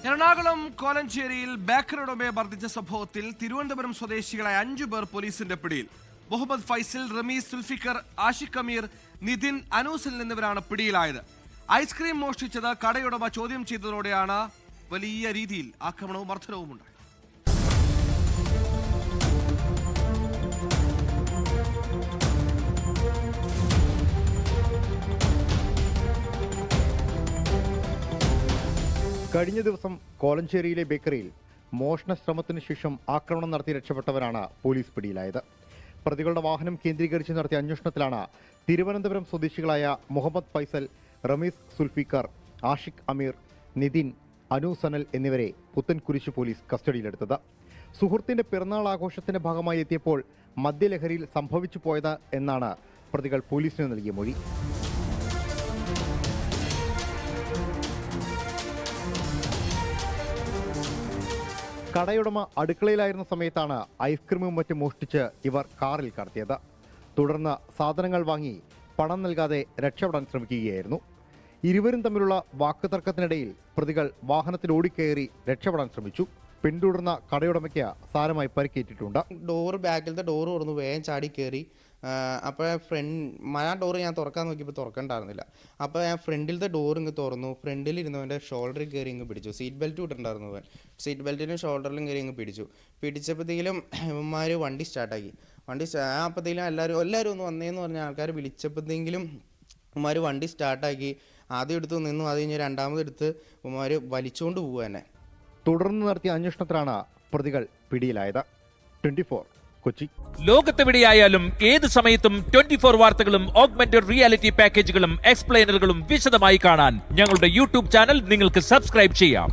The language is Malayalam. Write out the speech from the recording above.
എറണാകുളം കോലഞ്ചേരിയിൽ ബേക്കറി ഉടമയെ മർദ്ദിച്ച സംഭവത്തിൽ തിരുവനന്തപുരം സ്വദേശികളായ 5 പേർ പോലീസിന്റെ പിടിയിൽ. മുഹമ്മദ് ഫൈസൽ, റമീസ്, സുൽഫിക്കർ, ആഷിഖ് അമീർ, നിതിൻ, അനൂസൽ എന്നിവരാണ് പിടിയിലായത്. ഐസ്ക്രീം മോഷ്ടിച്ചത് കടയുടമ ചോദ്യം ചെയ്തതോടെയാണ് വലിയ രീതിയിൽ ആക്രമണവും മർദ്ദനവും ഉണ്ടായത്. കഴിഞ്ഞ ദിവസം കോലഞ്ചേരിയിലെ ബേക്കറിയിൽ മോഷണ ശ്രമത്തിനു ശേഷം ആക്രമണം നടത്തി രക്ഷപ്പെട്ടവരാണ് പോലീസ് പിടിയിലായത്. പ്രതികളുടെ വാഹനം കേന്ദ്രീകരിച്ച് നടത്തിയ അന്വേഷണത്തിലാണ് തിരുവനന്തപുരം സ്വദേശികളായ മുഹമ്മദ് ഫൈസൽ, റമീസ്, സുൽഫിക്കർ, ആഷിഖ് അമീർ, നിതിൻ, അനൂസനൽ എന്നിവരെ പുത്തൻകുരിശ് പോലീസ് കസ്റ്റഡിയിലെടുത്തത്. സുഹൃത്തിന്റെ പിറന്നാൾ ആഘോഷത്തിന്റെ ഭാഗമായി എത്തിയപ്പോൾ മദ്യലഹരിയിൽ സംഭവിച്ചു പോയത് എന്നാണ് പ്രതികൾ പോലീസിന് നൽകിയ മൊഴി. കടയുടമ അടുക്കളയിലായിരുന്ന സമയത്താണ് ഐസ്ക്രീമും മറ്റും മോഷ്ടിച്ച് ഇവർ കാറിൽ കടത്തിയത്. തുടർന്ന് സാധനങ്ങൾ വാങ്ങി പണം നൽകാതെ രക്ഷപ്പെടാൻ ശ്രമിക്കുകയായിരുന്നു. ഇരുവരും തമ്മിലുള്ള വാക്കുതർക്കത്തിനിടയിൽ പ്രതികൾ വാഹനത്തിൽ ഓടിക്കയറി രക്ഷപ്പെടാൻ ശ്രമിച്ചു. പിന്തുടർന്ന കടയുടമയ്ക്ക് സാരമായി പരിക്കേറ്റിട്ടുണ്ട്. ബാക്കിലത്തെ ഡോർ തുറന്നു, വേഗം ചാടി കയറി. അപ്പോൾ ഡോറ് ഞാൻ തുറക്കാൻ നോക്കിയപ്പോൾ തുറക്കണ്ടായിരുന്നില്ല. അപ്പോൾ ഞാൻ ഫ്രണ്ടിലത്തെ ഡോർ ഇങ്ങ് തുറന്നു. ഫ്രണ്ടിലിരുന്നവൻ്റെ ഷോൾഡറിൽ കയറി ഇങ്ങ് പിടിച്ചു. സീറ്റ് ബെൽറ്റ് ഇട്ടുണ്ടായിരുന്നു. അവൻ സീറ്റ് ബെൽറ്റിനും ഷോൾഡറിലും കയറി ഇങ്ങ് പിടിച്ചപ്പോഴത്തേക്കും ഇവന്മാർ വണ്ടി സ്റ്റാർട്ടാക്കി. അപ്പോഴത്തേക്കും എല്ലാവരും ഒന്ന് വന്നേന്ന് പറഞ്ഞ ആൾക്കാർ വിളിച്ചപ്പോഴത്തേക്കും ഇവന്മാർ വണ്ടി സ്റ്റാർട്ടാക്കി. ആദ്യം എടുത്ത് നിന്നു, അത് കഴിഞ്ഞ് രണ്ടാമതെടുത്ത് ഇവന്മാർ വലിച്ചുകൊണ്ട് പോവുക തന്നെ. തുടർന്ന് നടത്തിയ അന്വേഷണത്തിലാണ് പ്രതികൾ പിടിയിലായത്. 24 കൊച്ചി. ലോകത്തെവിടെയായാലും ഏത് സമയത്തും 24 വാർത്തകളും ഓഗ്മെന്റഡ് റിയാലിറ്റി പാക്കേജുകളും എക്സ്പ്ലെയിനറുകളും വിശദമായി കാണാൻ ഞങ്ങളുടെ യൂട്യൂബ് ചാനൽ നിങ്ങൾക്ക് സബ്സ്ക്രൈബ് ചെയ്യാം.